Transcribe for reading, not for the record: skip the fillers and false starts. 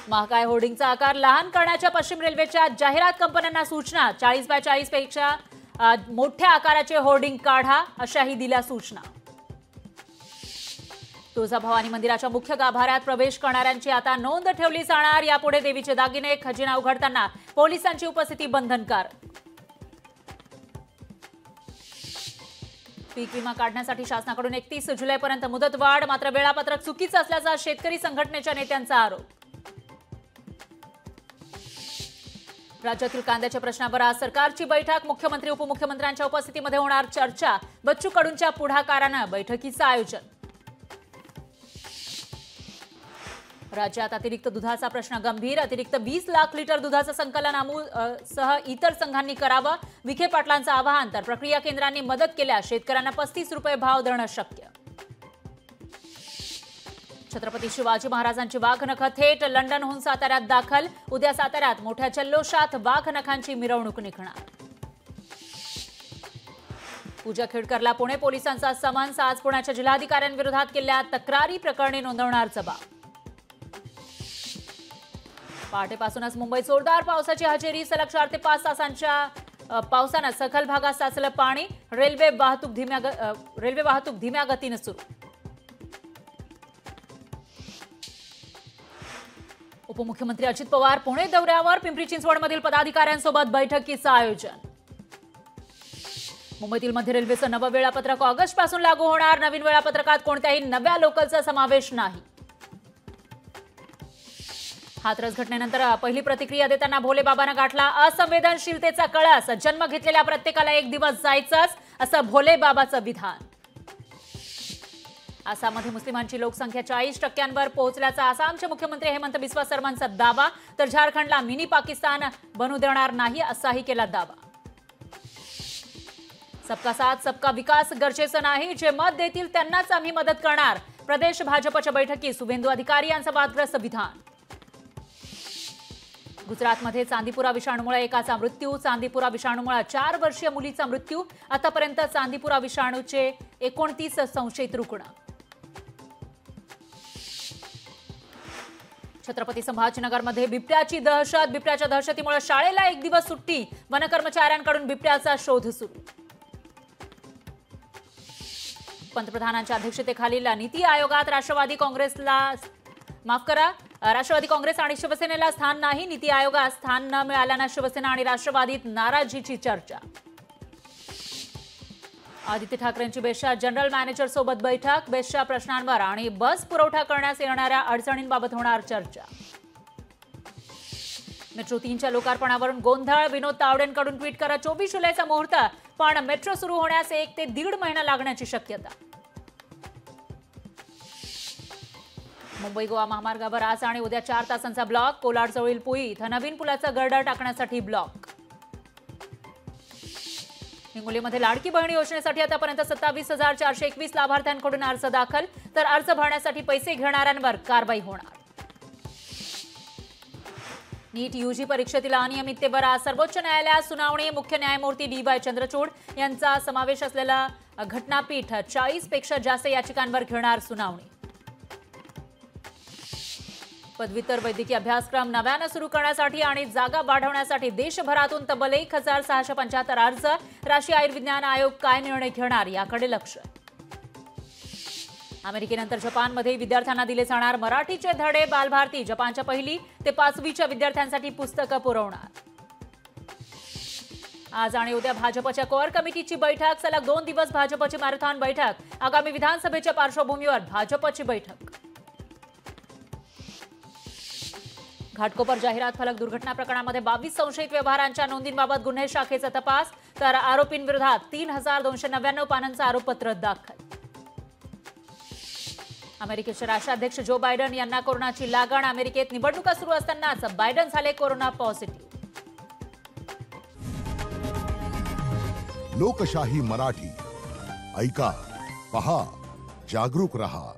महाकाय होर्डिंगचा आकार लहान करण्याच्या पश्चिम रेल्वेच्या जाहिरात कंपन्यांना सूचना। 40x40 पेक्षा मोठ्या आकाराचे होर्डिंग काढा अशाही दिल्या सूचना। तुळजाभवानी मंदिराच्या मुख्य गाभाऱ्यात प्रवेश करणाऱ्यांची आता नोंद ठेवली जाणार। यापुढे देवीचे दागिने खजिना उघडताना पोलिसांची उपस्थिती बंधनकारक। पीक विमा काढण्यासाठी शासनाकडून 31 जुलैपर्यंत मुदतवाढ, मात्र वेळापत्रक चुकीचं असल्याचा शेतकरी संघटनेच्या नेत्यांचा आरोप। राज्यातील कांद्याच्या प्रश्नावर आज सरकारची बैठक, मुख्यमंत्री उपमुख्यमंत्र्यांच्या उपस्थितीमध्ये होणार चर्चा। बच्चू कडूंच्या पुढाकारानं बैठकीचं आयोजन। राज्यात अतिरिक्त दुधाचा प्रश्न गंभीर, अतिरिक्त 20 लाख लिटर दुधाचं संकलन अमूल सह इतर संघांनी करावं, विखे पाटलांचं आवाहन। तर प्रक्रिया केंद्रांनी मदत केल्यास शेतकऱ्यांना 35 रुपये भाव देणं शक्य। छत्रपती शिवाजी महाराजांची वाघनख थेट लंडनहून साताऱ्यात दाखल, उद्या साताऱ्यात मोठ्या जल्लोषात वाघनखांची मिरवणूक निघणार। पूजा खेडकरला पुणे पोलिसांचा समन्स, आज पुण्याच्या जिल्हाधिकाऱ्यांविरोधात केलेल्या तक्रारी प्रकरणी नोंदवणार जबाब। पहाटेपासूनच मुंबईत जोरदार पावसाची हजेरी, सलग 4 ते 5 तासांच्या पावसानं सखल भागात साचलं पाणी, रेल्वे वाहतूक धीम्या गतीनं सुरू। उपमुख्यमंत्री अजित पवार पुणे दौऱ्यावर, पिंपरी चिंचवडमधील पदाधिकाऱ्यांसोबत बैठकीचं आयोजन। मुंबईतील मध्य रेल्वेचं नवं वेळापत्रक ऑगस्टपासून लागू होणार, नवीन वेळापत्रकात कोणत्याही नव्या लोकलचा समावेश नाही। हाथरस घटनेनंतर पहिली प्रतिक्रिया देताना भोले बाबांना गाठला असंवेदनशीलतेचा कळस, जन्म घेतलेल्या प्रत्येकाला एक दिवस जायचंच असं भोले बाबाचं विधान। आसाममध्ये मुस्लिमांची लोकसंख्या 40% पोहोचल्याचा आसामचे मुख्यमंत्री हेमंत बिस्वा शर्मांचा दावा, तर झारखंडला मिनी पाकिस्तान बनू देणार नाही असाही केला दावा। सबका साथ सबका विकास गरजेचं नाही, जे मत देतील त्यांनाच आम्ही मदत करणार, प्रदेश भाजपच्या बैठकीत शुभेंदू अधिकारी यांचं वादग्रस्त विधान। गुजरातमध्ये चांदीपुरा विषाणूमुळे एकाचा मृत्यू, चांदीपुरा विषाणूमुळे 4 वर्षीय मुलीचा मृत्यू, आतापर्यंत चांदीपुरा विषाणूचे 29 संशयित रुग्ण। छत्रपती संभाजीनगरमध्ये बिबट्याची दहशत, बिबट्याच्या दहशतीमुळे शाळेला एक दिवस सुट्टी, वनकर्मचाऱ्यांकडून बिबट्याचा शोध सुरू। पंतप्रधानांच्या अध्यक्षतेखालील नीती आयोगात राष्ट्रवादी काँग्रेस आणि शिवसेनेला स्थान नाही, नीती आयोगात स्थान न मिळाल्यानं शिवसेना आणि राष्ट्रवादीत नाराजीची चर्चा। आदित्य ठाकरेंची बेस्टच्या जनरल मॅनेजर सोबत बैठक, बेस्टच्या प्रश्नांवर आणि बस पुरवठा करण्यास येणाऱ्या अडचणींबाबत होणार चर्चा। मेट्रो 3च्या लोकार्पणावरून गोंधळ, विनोद तावडेंकडून ट्विट करा 24 जुलैचा मुहूर्त, पण मेट्रो सुरू होण्यास 1 ते 1.5 महिना लागण्याची शक्यता। मुंबई गोवा महामार्गावर आज आणि उद्या 4 तासांचा ब्लॉक, कोलाडजवळील पुई इथं नवीन पुलाचा गर्डर टाकण्यासाठी ब्लॉक। हिंगोलीमध्ये लाडकी बहीण योजनेसाठी आतापर्यंत 27,421 लाभार्थ्यांकडून अर्ज दाखल, तर अर्ज भरण्यासाठी पैसे घेणाऱ्यांवर कारवाई होणार। नीट यूजी परीक्षेतील अनियमिततेवर आज सर्वोच्च न्यायालयात सुनावणी, मुख्य न्यायमूर्ती DY चंद्रचूड यांचा समावेश असलेला घटनापीठ 40 पेक्षा जास्त याचिकांवर घेणार सुनावणी। पदव्युत्तर वैद्यकीय अभ्यासक्रम नव्यानं सुरू करण्यासाठी आणि जागा वाढवण्यासाठी देशभरातून तब्बल 1,675 अर्ज, राष्ट्रीय आयुर्विज्ञान आयोग काय निर्णय घेणार याकडे लक्ष। अमेरिकेनंतर जपानमध्ये विद्यार्थ्यांना दिले जाणार मराठीचे धडे, बालभारती जपानच्या 1ली ते 5वीच्या विद्यार्थ्यांसाठी पुस्तकं पुरवणार। आज आणि उद्या भाजपच्या कोअर कमिटीची बैठक, सलग 2 दिवस भाजपची मॅरेथॉन बैठक, आगामी विधानसभेच्या पार्श्वभूमीवर भाजपची बैठक। घाटकोपर जाहिरात फलक दुर्घटना प्रकरणामध्ये 22 संशयित व्यवहारांच्या नोंदींबाबत गुन्हे शाखेचा तपास, तर आरोपींविरोधात 3,299 पानांचं आरोपपत्र दाखल। अमेरिकेचे राष्ट्राध्यक्ष जो बायडन यांना कोरोनाची लागण, अमेरिकेत निवडणुका सुरू असतानाच बायडन झाले कोरोना पॉझिटिव्ह। लोकशाही मराठी ऐका, पहा, जागरूक रहा।